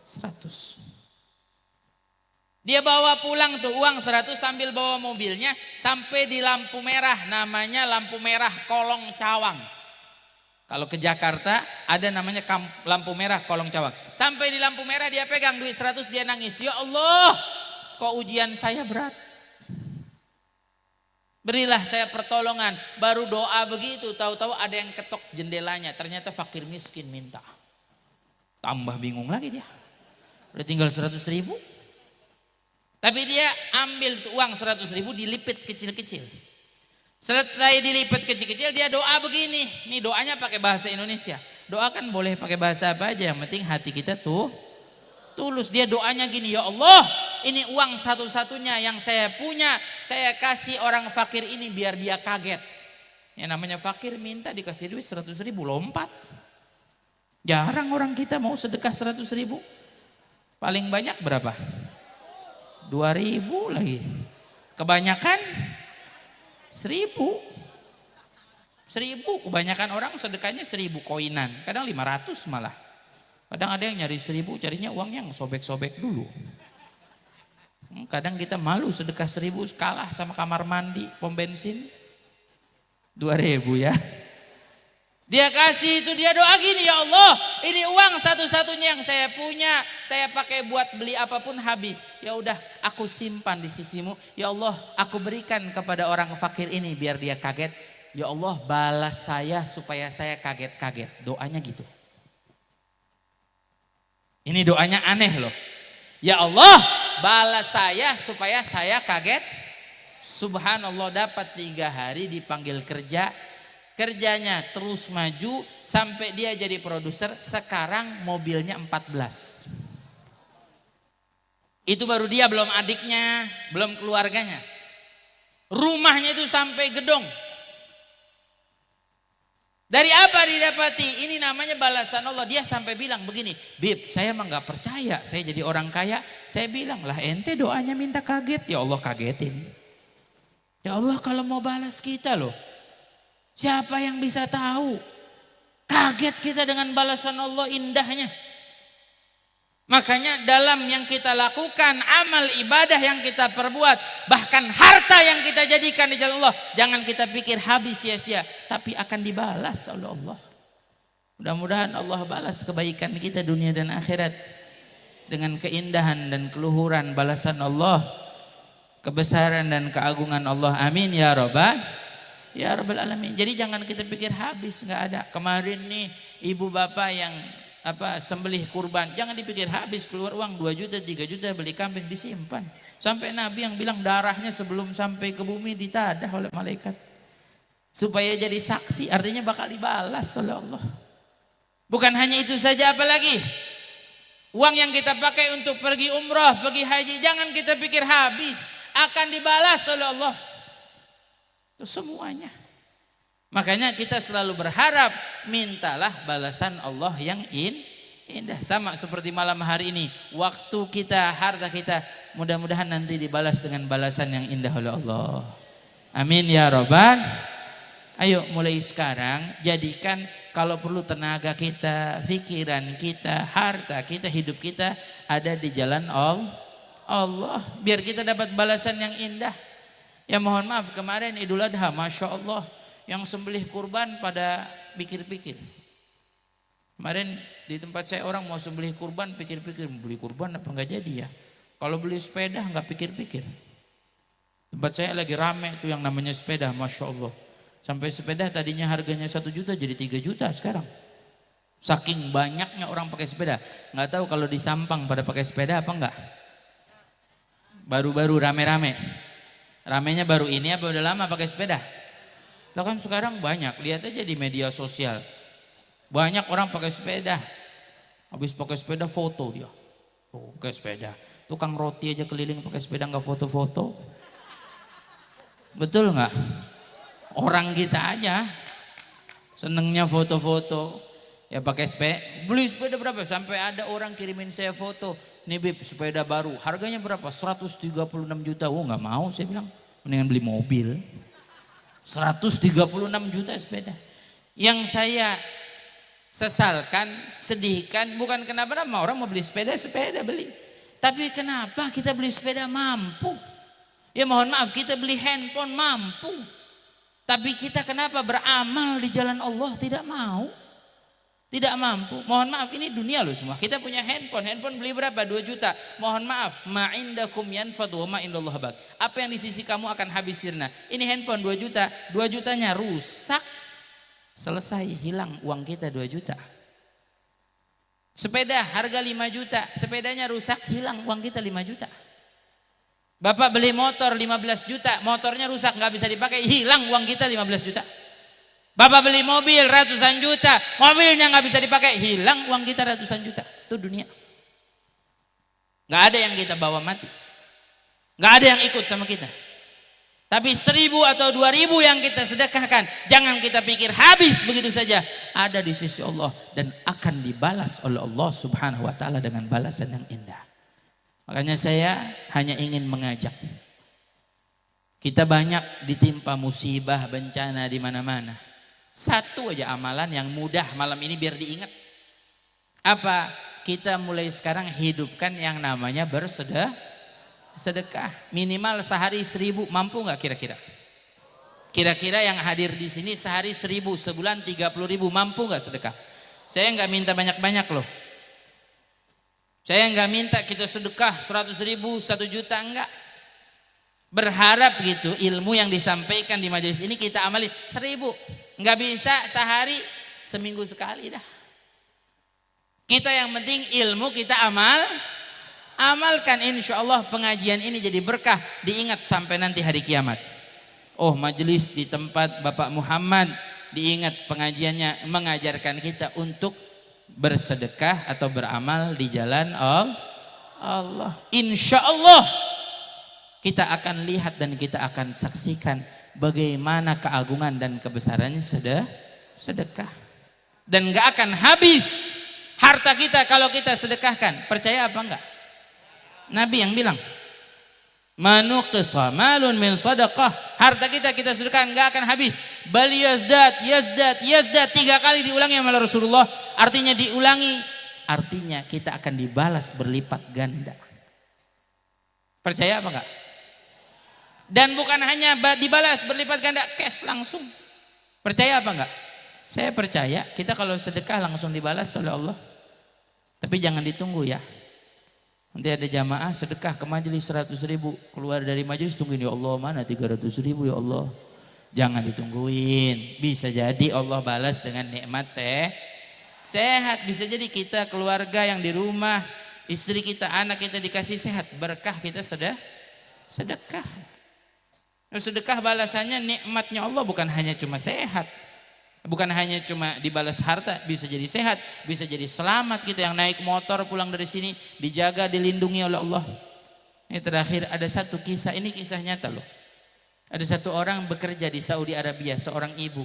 100. Dia bawa pulang tuh uang 100 sambil bawa mobilnya sampai di lampu merah, namanya lampu merah Kolong Cawang. Kalau ke Jakarta ada namanya lampu merah Kolong Cawang. Sampai di lampu merah dia pegang duit 100, dia nangis. Ya Allah, kok ujian saya berat. Berilah saya pertolongan. Baru doa begitu, tahu-tahu ada yang ketok jendelanya. Ternyata fakir miskin minta. Tambah bingung lagi dia. Udah tinggal 100.000. Tapi dia ambil uang 100.000 dilipit kecil-kecil. Selesai dilipet kecil-kecil dia doa begini. Ini doanya pakai bahasa Indonesia. Doa kan boleh pakai bahasa apa aja, yang penting hati kita tuh tulus. Dia doanya gini, ya Allah, ini uang satu-satunya yang saya punya, saya kasih orang fakir ini biar dia kaget. Yang namanya fakir minta dikasih duit 100.000 lompat. Jarang orang kita mau sedekah 100.000. Paling banyak berapa? 2.000 lagi. Kebanyakan 1.000, kebanyakan orang sedekahnya 1.000 koinan, kadang 500 malah. Kadang ada yang nyari 1.000, carinya uangnya yang sobek-sobek dulu. Kadang kita malu sedekah 1.000 kalah sama kamar mandi, pom bensin. 2.000 ya. Dia kasih itu, dia doa gini, ya Allah, ini uang satu-satunya yang saya punya, saya pakai buat beli apapun habis. Ya udah, aku simpan di sisimu. Ya Allah, aku berikan kepada orang fakir ini biar dia kaget. Ya Allah, balas saya supaya saya kaget-kaget. Doanya gitu. Ini doanya aneh loh. Ya Allah, balas saya supaya saya kaget. Subhanallah, dapat 3 hari dipanggil kerja. Kerjanya terus maju sampai dia jadi produser. Sekarang mobilnya 14. Itu baru dia, belum adiknya, belum keluarganya. Rumahnya itu sampai gedong. Dari apa didapati? Ini namanya balasan Allah. Dia sampai bilang begini, Bib, saya emang gak percaya saya jadi orang kaya. Saya bilang, lah ente doanya minta kaget. Ya Allah, kagetin. Ya Allah, kalau mau balas kita loh, siapa yang bisa tahu? Kaget kita dengan balasan Allah indahnya. Makanya dalam yang kita lakukan, amal ibadah yang kita perbuat, bahkan harta yang kita jadikan di jalan Allah, jangan kita pikir habis sia-sia, tapi akan dibalas oleh Allah. Mudah-mudahan Allah balas kebaikan kita dunia dan akhirat dengan keindahan dan keluhuran balasan Allah, kebesaran dan keagungan Allah. Amin ya Rabbal alamin. Jadi jangan kita pikir habis, nggak ada. Kemarin nih ibu bapak yang sembelih kurban, jangan dipikir habis, keluar uang 2 juta 3 juta beli kambing, disimpan. Sampai Nabi yang bilang darahnya sebelum sampai ke bumi ditadah oleh malaikat supaya jadi saksi, artinya bakal dibalas oleh Allah. Bukan hanya itu saja, apalagi uang yang kita pakai untuk pergi umrah, pergi haji, jangan kita pikir habis, akan dibalas oleh Allah. Itu semuanya. Makanya kita selalu berharap, mintalah balasan Allah yang indah. Sama seperti malam hari ini, waktu kita, harta kita, mudah-mudahan nanti dibalas dengan balasan yang indah oleh Allah. Amin ya Rabbal. Ayo mulai sekarang jadikan kalau perlu tenaga kita, pikiran kita, harta kita, hidup kita ada di jalan Allah. Biar kita dapat balasan yang indah. Ya mohon maaf, kemarin Idul Adha, Masya Allah, yang sembelih kurban pada pikir-pikir. Kemarin di tempat saya orang mau sembelih kurban, pikir-pikir beli kurban apa enggak jadi ya. Kalau beli sepeda enggak pikir-pikir. Tempat saya lagi rame tuh yang namanya sepeda, Masya Allah. Sampai sepeda tadinya harganya 1 juta jadi 3 juta sekarang. Saking banyaknya orang pakai sepeda. Enggak tahu kalau di Sampang pada pakai sepeda apa enggak. Baru-baru rame-rame. Ramenya baru ini apa udah lama pakai sepeda? Lah kan sekarang banyak, lihat aja di media sosial. Banyak orang pakai sepeda. Habis pakai sepeda foto dia. Oh, pakai sepeda. Tukang roti aja keliling pakai sepeda nggak foto-foto. Betul nggak? Orang kita aja senengnya foto-foto. Ya pakai sepeda. Beli sepeda berapa? Sampai ada orang kirimin saya foto. Nih Bib, sepeda baru. Harganya berapa? 136 juta. Oh nggak mau, saya bilang. Mendingan beli mobil. 136 juta sepeda. Yang saya sesalkan, sedihkan, bukan kenapa orang mau beli sepeda beli. Tapi kenapa kita beli sepeda mampu? Ya mohon maaf, kita beli handphone mampu. Tapi kita kenapa beramal di jalan Allah tidak mau? Tidak mampu. Mohon maaf, ini dunia loh semua. Kita punya handphone. Handphone beli berapa? 2 juta. Mohon maaf, ma indakum yanfad wa ma indallah baq. Apa yang di sisi kamu akan habis sirna. Ini handphone 2 juta. 2 jutanya rusak. Selesai, hilang uang kita 2 juta. Sepeda harga 5 juta. Sepedanya rusak, hilang uang kita 5 juta. Bapak beli motor 15 juta. Motornya rusak, nggak bisa dipakai. Hilang uang kita 15 juta. Bapak beli mobil ratusan juta, mobilnya nggak bisa dipakai, hilang uang kita ratusan juta. Itu dunia. Nggak ada yang kita bawa mati, nggak ada yang ikut sama kita. Tapi 1.000 atau 2.000 yang kita sedekahkan, jangan kita pikir habis begitu saja. Ada di sisi Allah dan akan dibalas oleh Allah Subhanahu Wa Taala dengan balasan yang indah. Makanya saya hanya ingin mengajak. Kita banyak ditimpa musibah, bencana di mana-mana. Satu aja amalan yang mudah malam ini biar diingat. Apa? Kita mulai sekarang hidupkan yang namanya bersedekah. Minimal sehari 1.000, mampu nggak kira-kira? Kira-kira yang hadir di sini sehari 1.000, sebulan 30.000, mampu nggak sedekah? Saya nggak minta banyak-banyak loh. Saya nggak minta kita sedekah 100.000, 1 juta, enggak. Berharap gitu ilmu yang disampaikan di majelis ini kita amali 1.000. Nggak bisa sehari, seminggu sekali dah. Kita yang penting ilmu kita amalkan, insya Allah pengajian ini jadi berkah, diingat sampai nanti hari kiamat. Oh, majelis di tempat Bapak Muhammad, diingat pengajiannya mengajarkan kita untuk bersedekah atau beramal di jalan Allah. Insya Allah kita akan lihat dan kita akan saksikan bagaimana keagungan dan kebesarannya sedekah. Dan gak akan habis harta kita kalau kita sedekahkan. Percaya apa enggak? Nabi yang bilang, manuqisa malun min sadaqah. Harta kita sedekahkan gak akan habis. Bal yazdad 3 kali diulangi oleh Rasulullah. Artinya diulangi, artinya kita akan dibalas berlipat ganda. Percaya apa enggak? Dan bukan hanya dibalas berlipat ganda, cash langsung. Percaya apa enggak? Saya percaya kita kalau sedekah langsung dibalas oleh Allah. Tapi jangan ditunggu ya. Nanti ada jamaah sedekah ke majelis 100.000, keluar dari majelis tungguin, ya Allah mana 300.000 ya Allah. Jangan ditungguin. Bisa jadi Allah balas dengan nikmat sehat. Bisa jadi kita keluarga yang di rumah, istri kita, anak kita dikasih sehat, berkah kita sedekah. Sedekah balasannya nikmatnya Allah bukan hanya cuma sehat, bukan hanya cuma dibalas harta, bisa jadi sehat, bisa jadi selamat. Kita yang naik motor pulang dari sini dijaga, dilindungi oleh Allah. Ini terakhir ada satu kisah, ini kisah nyata loh. Ada satu orang bekerja di Saudi Arabia, seorang ibu.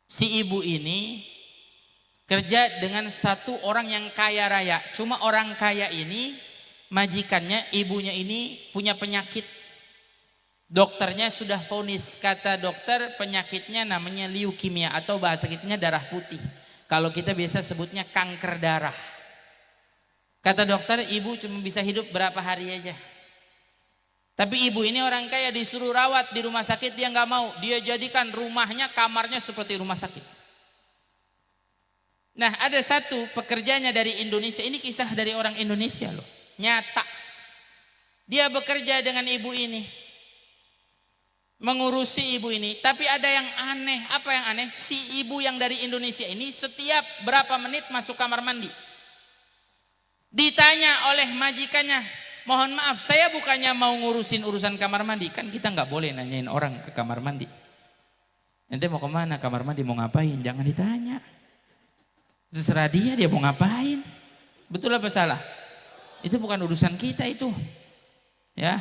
Si ibu ini kerja dengan satu orang yang kaya raya. Cuma orang kaya ini majikannya, ibunya ini punya penyakit. Dokternya sudah vonis, kata dokter penyakitnya namanya leukemia atau bahasa kitanya darah putih. Kalau kita biasa sebutnya kanker darah. Kata dokter ibu cuma bisa hidup berapa hari aja. Tapi ibu ini orang kaya, disuruh rawat di rumah sakit dia nggak mau. Dia jadikan rumahnya, kamarnya seperti rumah sakit. Nah ada satu pekerjanya dari Indonesia, ini kisah dari orang Indonesia loh, nyata. Dia bekerja dengan ibu ini, mengurusi ibu ini. Tapi ada yang aneh. Apa yang aneh? Si ibu yang dari Indonesia ini setiap berapa menit masuk kamar mandi. Ditanya oleh majikannya, mohon maaf saya bukannya mau ngurusin urusan kamar mandi. Kan kita nggak boleh nanyain orang ke kamar mandi. Nanti mau kemana kamar mandi, mau ngapain, jangan ditanya. Terserah dia mau ngapain. Betul apa salah? Itu bukan urusan kita itu. Ya.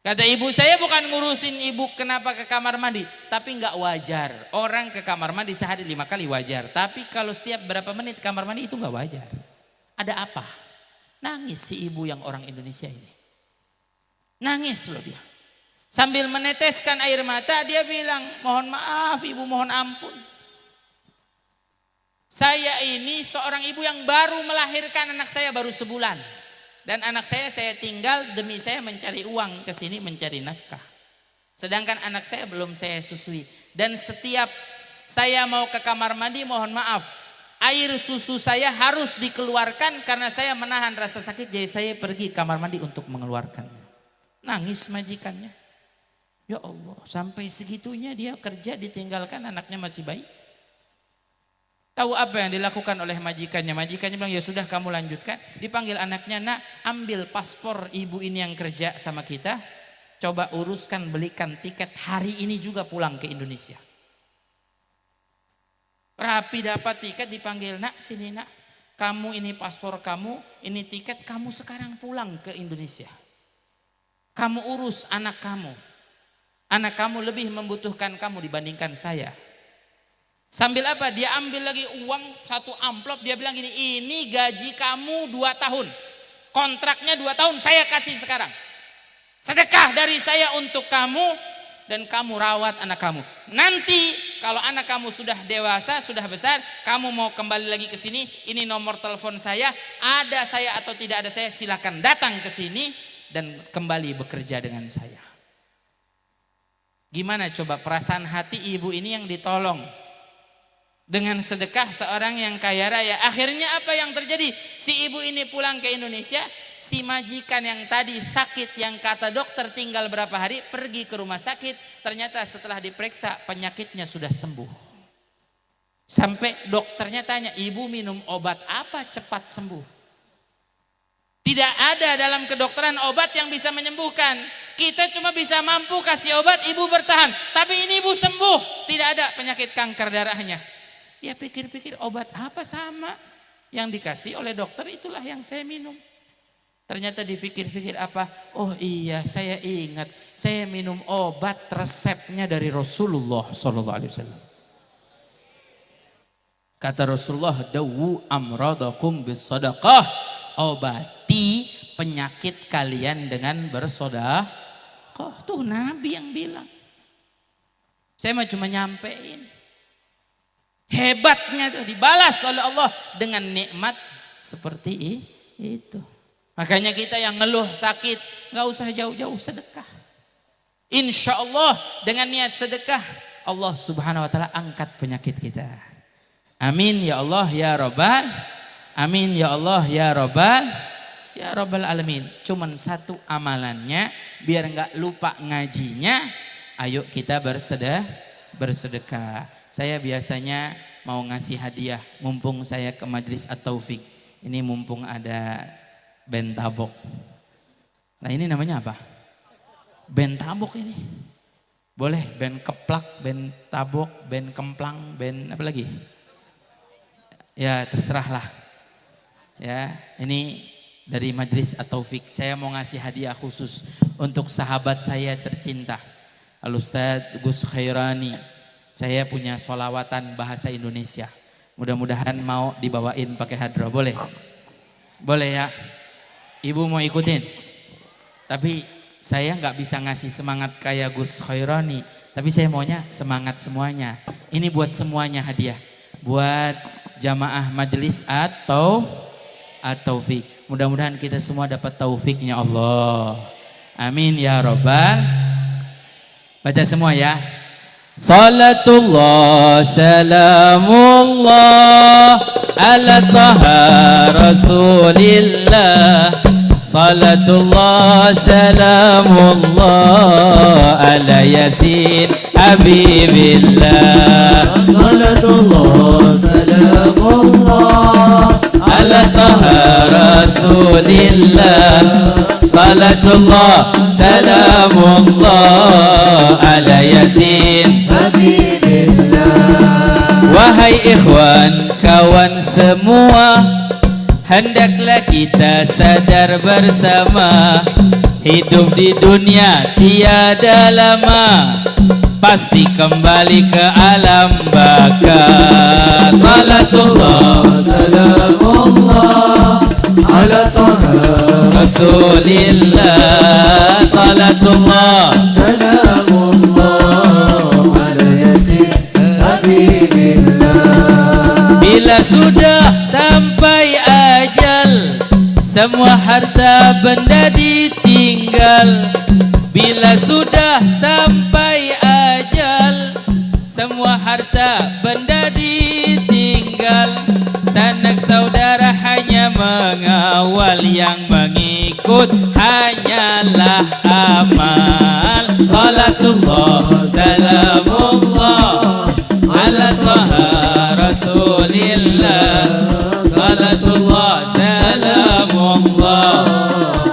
Kata ibu, saya bukan ngurusin ibu kenapa ke kamar mandi, tapi nggak wajar. Orang ke kamar mandi sehari 5 kali wajar, tapi kalau setiap berapa menit kamar mandi itu nggak wajar. Ada apa? Nangis si ibu yang orang Indonesia ini. Nangis loh dia. Sambil meneteskan air mata dia bilang, mohon maaf ibu, mohon ampun. Saya ini seorang ibu yang baru melahirkan anak saya baru sebulan. Dan anak saya tinggal demi saya mencari uang ke sini mencari nafkah. Sedangkan anak saya belum saya susui. Dan setiap saya mau ke kamar mandi, mohon maaf, air susu saya harus dikeluarkan karena saya menahan rasa sakit, jadi saya pergi kamar mandi untuk mengeluarkannya. Nangis majikannya. Ya Allah, sampai segitunya dia kerja ditinggalkan anaknya masih bayi. Tahu apa yang dilakukan oleh majikannya? Majikannya bilang, ya sudah kamu lanjutkan. Dipanggil anaknya, nak ambil paspor ibu ini yang kerja sama kita. Coba uruskan, belikan tiket hari ini juga pulang ke Indonesia. Rapi dapat tiket, dipanggil, nak sini nak. Kamu ini paspor kamu, ini tiket, kamu sekarang pulang ke Indonesia. Kamu urus anak kamu. Anak kamu lebih membutuhkan kamu dibandingkan saya. Sambil apa? Dia ambil lagi uang 1 amplop, dia bilang gini, ini gaji kamu 2 tahun. Kontraknya 2 tahun, saya kasih sekarang. Sedekah dari saya untuk kamu dan kamu rawat anak kamu. Nanti kalau anak kamu sudah dewasa, sudah besar, kamu mau kembali lagi ke sini, ini nomor telepon saya, ada saya atau tidak ada saya, silakan datang ke sini dan kembali bekerja dengan saya. Gimana coba perasaan hati ibu ini yang ditolong? Dengan sedekah seorang yang kaya raya. Akhirnya apa yang terjadi? Si ibu ini pulang ke Indonesia, si majikan yang tadi sakit, yang kata dokter tinggal berapa hari, pergi ke rumah sakit, ternyata setelah diperiksa penyakitnya sudah sembuh. Sampai dokternya tanya, ibu minum obat apa cepat sembuh? Tidak ada dalam kedokteran obat yang bisa menyembuhkan. Kita cuma bisa mampu kasih obat, ibu bertahan. Tapi ini ibu sembuh, tidak ada penyakit kanker darahnya. Ya pikir-pikir obat apa sama yang dikasih oleh dokter, itulah yang saya minum. Ternyata dipikir-pikir apa? Oh iya, saya ingat, saya minum obat resepnya dari Rasulullah SAW. Kata Rasulullah, dawu amradakum bisadaqah, obati penyakit kalian dengan bersedekah. Tuh Nabi yang bilang. Saya mah cuma nyampein. Hebatnya tuh dibalas oleh Allah dengan nikmat seperti itu. Makanya kita yang ngeluh sakit, nggak usah jauh-jauh, sedekah. Insya Allah dengan niat sedekah, Allah Subhanahu Wa Taala angkat penyakit kita. Amin ya Allah ya Rabbal. Amin ya Allah ya Rabbal. Ya Rabbal Alamin. Cuman satu amalannya, biar nggak lupa ngajinya. Ayo kita bersedekah. Saya biasanya mau ngasih hadiah, mumpung saya ke Majelis At-Taufik. Ini mumpung ada band tabok. Nah ini namanya apa? Band tabok ini. Boleh band keplak, band tabok, band kemplang, band apa lagi? Ya terserahlah. Ya ini dari Majelis At-Taufik. Saya mau ngasih hadiah khusus untuk sahabat saya tercinta, Al-Ustadz Gus Khairani. Saya punya sholawatan bahasa Indonesia. Mudah-mudahan mau dibawain pakai hadroh. Boleh? Boleh ya? Ibu mau ikutin? Tapi saya nggak bisa ngasih semangat kayak Gus Khairani. Tapi saya maunya semangat semuanya. Ini buat semuanya hadiah. Buat jamaah majelis atau taufik. Mudah-mudahan kita semua dapat taufiknya Allah. Amin ya Rabbal. Baca semua ya. Salatullah salamullah ala taha rasulillah. Salatullah salamullah ala yasin habibillah. Salatullah salamullah ala taha rasulillah. Salatullah salamullah ala yasin habibillah. Wahai ikhwan, kawan semua, hendaklah kita sadar bersama, hidup di dunia tiada lama, pasti kembali ke alam baka. Salatullah salamullah ala taha Rasulillah. Salatullah salamullah ala yasin habibillah. bila sudah sampai ajal, semua harta benda ditinggal. Bila sudah sampai ajal, semua harta awal yang mengikut hanyalah amal. Salatullah salamullah ala taha rasulillah. Salatullah salamullah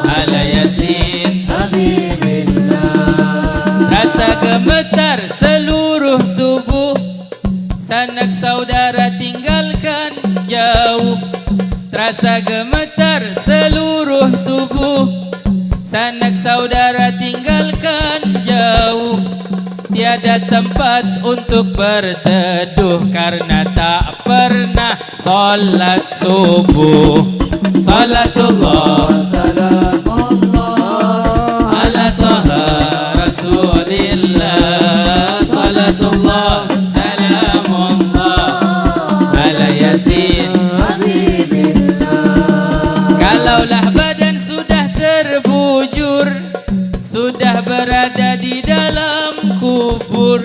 ala yasin habibillah. rasa gemetar seluruh tubuh, sanak saudara tinggalkan jauh. Terasa gemetar seluruh tubuh, sanak saudara tinggalkan jauh. Tiada tempat untuk berteduh karena tak pernah salat subuh. Salatullah salamullah ala taha rasulillah. Salatullah salamullah ala yasin. Kalaulah badan sudah terbujur, sudah berada di dalam kubur.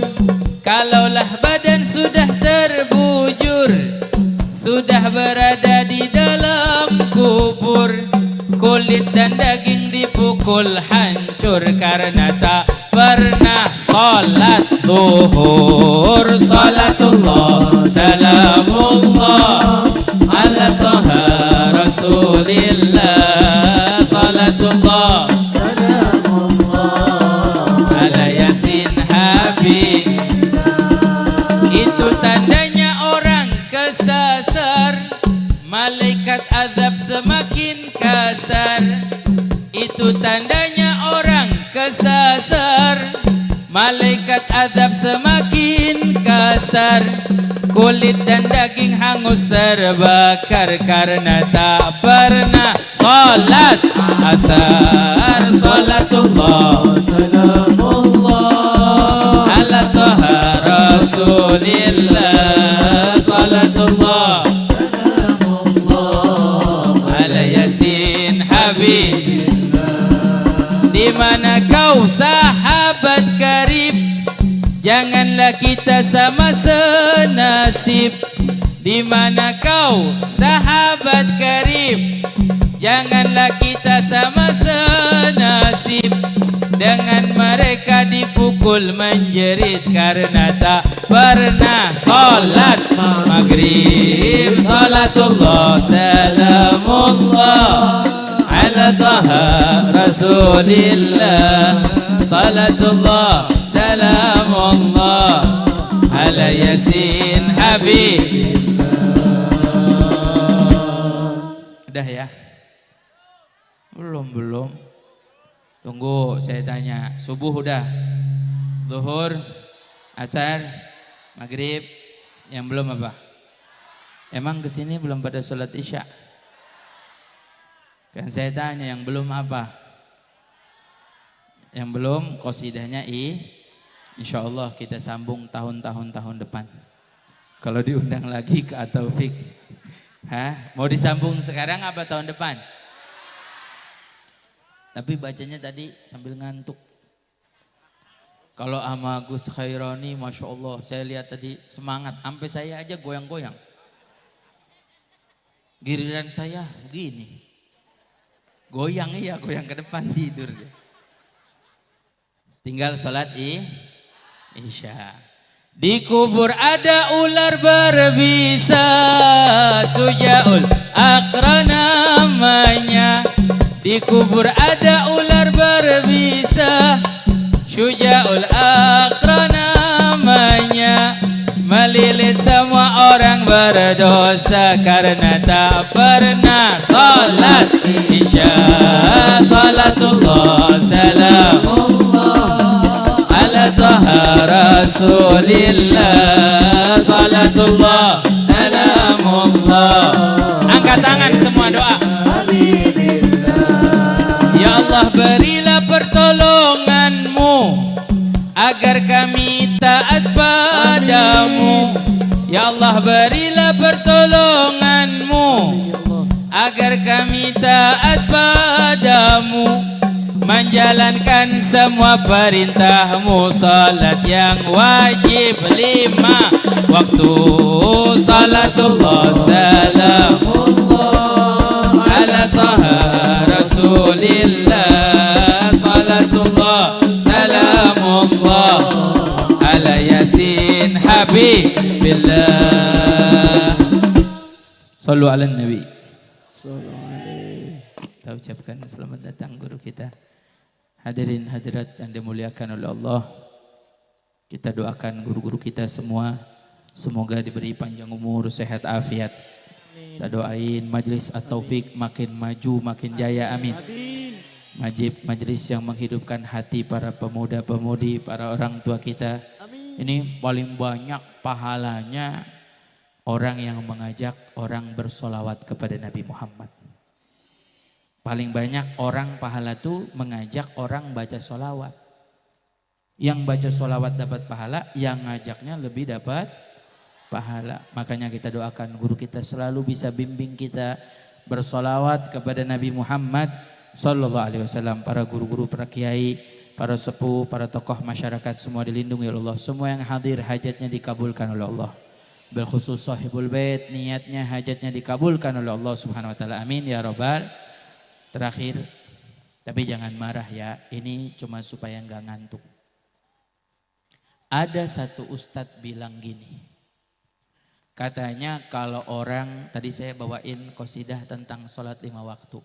Kalaulah badan sudah terbujur, sudah berada di dalam kubur. Kulit dan daging dipukul hancur karena tak pernah salat zuhur. Salatullah salamullah ala taha rasulillah. Salatullah ala yasin habib. Itu tandanya orang kesasar, malaikat azab semakin kasar. Itu tandanya orang kesasar, malaikat azab semakin kasar. Kulit dan daging hangus terbakar karena tak pernah salat asar. Salatullah salamullah ala taha rasulillah. Salatullah ala yasin habib. Di mana kau sahabat karib, janganlah kita sama senasib. Di mana kau sahabat karib, janganlah kita sama senasib. Dengan mereka dipukul menjerit karena tak pernah salat maghrib. Salatullah salamullah ala taha rasulillah. Salatullah salamullah ala yasin habib. Udah ya? Belum. Tunggu, saya tanya. Subuh udah? Zuhur, asar, maghrib. Yang belum apa? Emang kesini belum pada sholat isya? Kan saya tanya yang belum apa? Yang belum qasidahnya insya Allah kita sambung tahun depan. Kalau diundang lagi ke Ataufik. Mau disambung sekarang apa tahun depan? Tapi bacanya tadi sambil ngantuk. Kalau sama Gus Khaironi, Masya Allah, saya lihat tadi semangat. Sampai saya aja goyang-goyang. Giliran saya begini. Goyang ke depan tidur. Tinggal sholat isya. Di kubur ada ular berbisa, Sujaul Aqra namanya. Di kubur ada ular berbisa, Syujaul Aqra namanya. Melilit semua orang berdosa karena tak pernah salat isya. Salatullah salamullah ala taha rasulillah. Salatullah salamullah. Angkat tangan semua doa. Ya Allah, berilah pertolonganmu agar kami taat padamu. Ya Allah, berilah pertolonganmu agar kami taat padamu. Menjalankan semua perintahmu, salat yang wajib 5 waktu. Salatullah salamullah ala taha Rasulillah, salatullah salamullah ala yasin habibillah. Sallu ala nabi. Kita ucapkan selamat datang guru kita. Hadirin hadirat yang dimuliakan oleh Allah. Kita doakan guru-guru kita semua semoga diberi panjang umur, sehat afiat. Kita doain majelis At-Taufik makin maju, makin jaya, amin. Majelis yang menghidupkan hati para pemuda-pemudi, para orang tua kita. Ini paling banyak pahalanya orang yang mengajak orang bersolawat kepada Nabi Muhammad. Paling banyak orang pahala itu mengajak orang baca solawat. Yang baca solawat dapat pahala, yang ngajaknya lebih dapat pahala. Makanya kita doakan guru kita selalu bisa bimbing kita bersolawat kepada Nabi Muhammad Sallallahu Alaihi Wasallam. Para guru-guru, para kiai, para sepuh, para tokoh masyarakat semua dilindungi oleh Allah. Semua yang hadir hajatnya dikabulkan oleh Allah. Berkhusus sahibul bait, niatnya hajatnya dikabulkan oleh Allah Subhanahu Wa Taala. Amin ya Rabbal. Terakhir, tapi jangan marah ya, ini cuma supaya nggak ngantuk. Ada satu ustadz bilang gini, katanya kalau orang, tadi saya bawain qasidah tentang sholat 5 waktu.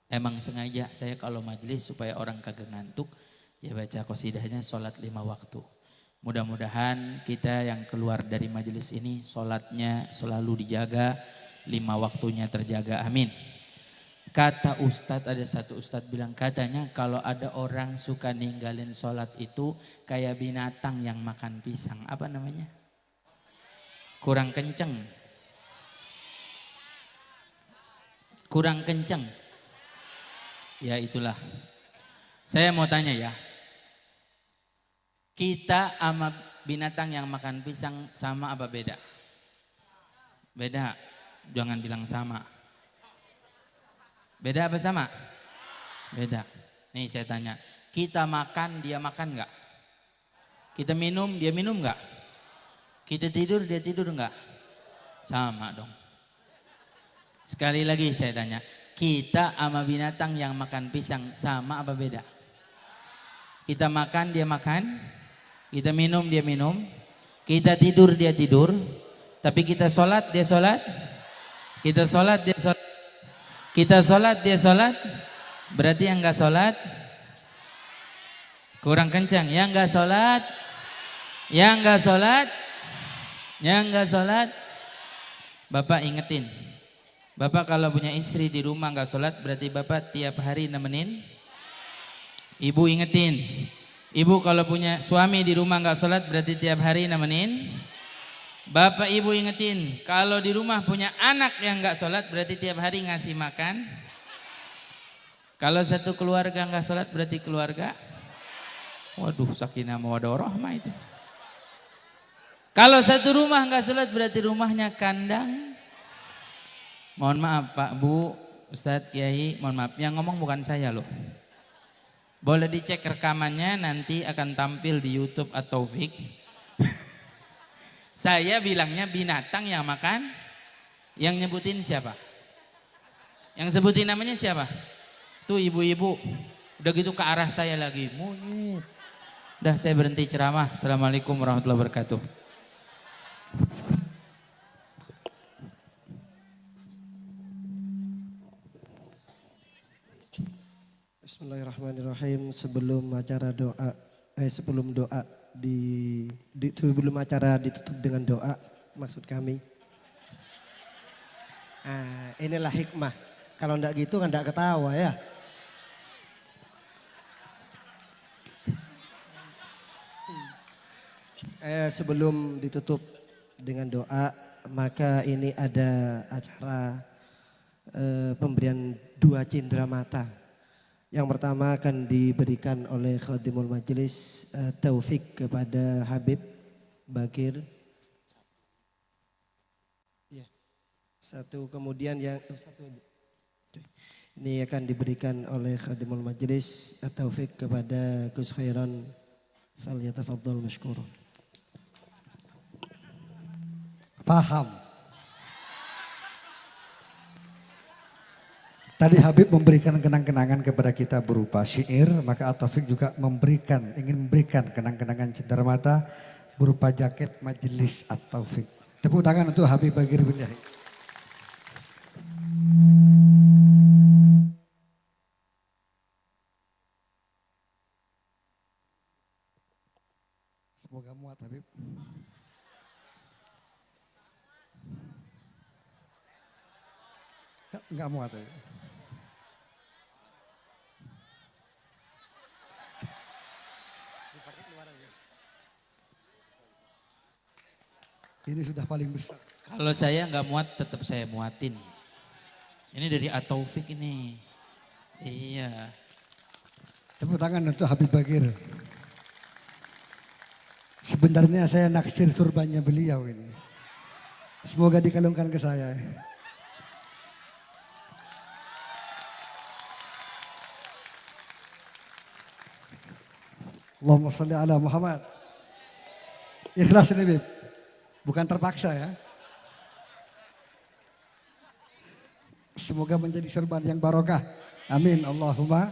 Emang sengaja saya kalau majelis supaya orang kagak ngantuk, ya baca qasidahnya sholat 5 waktu. Mudah-mudahan kita yang keluar dari majelis ini sholatnya selalu dijaga, 5 waktunya terjaga, amin. Kata ustadz, ada satu ustadz bilang katanya kalau ada orang suka ninggalin sholat itu kayak binatang yang makan pisang. Apa namanya? Kurang kenceng. Kurang kenceng. Ya itulah. Saya mau tanya ya. Kita sama binatang yang makan pisang sama apa beda? Beda. Jangan bilang sama. Beda apa sama? Beda. Nih saya tanya, kita makan dia makan enggak? Kita minum dia minum enggak? Kita tidur dia tidur enggak? Sama dong. Sekali lagi saya tanya, kita sama binatang yang makan pisang sama apa beda? Kita makan dia makan, kita minum dia minum, kita tidur dia tidur, tapi kita sholat dia sholat, kita sholat dia sholat. Kita sholat dia sholat, berarti yang enggak sholat kurang kencang. Yang enggak sholat, yang enggak sholat, yang enggak sholat. Bapak ingetin, bapak kalau punya istri di rumah enggak sholat, berarti bapak tiap hari nemenin. Ibu ingetin, ibu kalau punya suami di rumah enggak sholat, berarti tiap hari nemenin. Bapak ibu ingetin, kalau di rumah punya anak yang nggak sholat berarti tiap hari ngasih makan. Kalau satu keluarga nggak sholat berarti keluarga. Waduh, sakinah mawaddah rahmah itu. Kalau satu rumah nggak sholat berarti rumahnya kandang. Mohon maaf Pak, Bu, Ustadz, Kiai, mohon maaf. Yang ngomong bukan saya loh. Boleh dicek rekamannya, nanti akan tampil di YouTube At-Taufik. Saya bilangnya binatang yang makan, yang nyebutin siapa? Yang sebutin namanya siapa? Tuh ibu-ibu, udah gitu ke arah saya lagi. Monyet. Udah saya berhenti ceramah. Assalamualaikum warahmatullahi wabarakatuh. Bismillahirrahmanirrahim. Sebelum doa sebelum acara ditutup dengan doa, maksud kami. Inilah hikmah. Kalau enggak gitu kan enggak ketawa ya. Sebelum ditutup dengan doa, maka ini ada acara pemberian 2 cindera mata. Yang pertama akan diberikan oleh Khadimul Majelis Taufik kepada Habib Bakir. Ya. Satu kemudian yang satu aja. Ini akan diberikan oleh Khadimul Majelis Taufik kepada Gus Khairan. Falyatafaddal mashkur. Paham. Tadi Habib memberikan kenang-kenangan kepada kita berupa syair, maka At-Taufik juga ingin memberikan kenang-kenangan cinta mata berupa jaket majelis At-Taufik. Tepuk tangan untuk Habib Bagir bin Yahya. Semoga muat Habib. Enggak muat Habib. Ini sudah paling besar. Kalau saya nggak muat, tetap saya muatin. Ini dari At-Taufik ini. Iya. Tepuk tangan untuk Habib Bagir. Sebenarnya saya naksir surbannya beliau ini. Semoga dikalungkan ke saya. Allahumma sholli ala Muhammad. Ikhlas ini Bib. Bukan terpaksa ya. Semoga menjadi serban yang barokah. Amin. Allahumma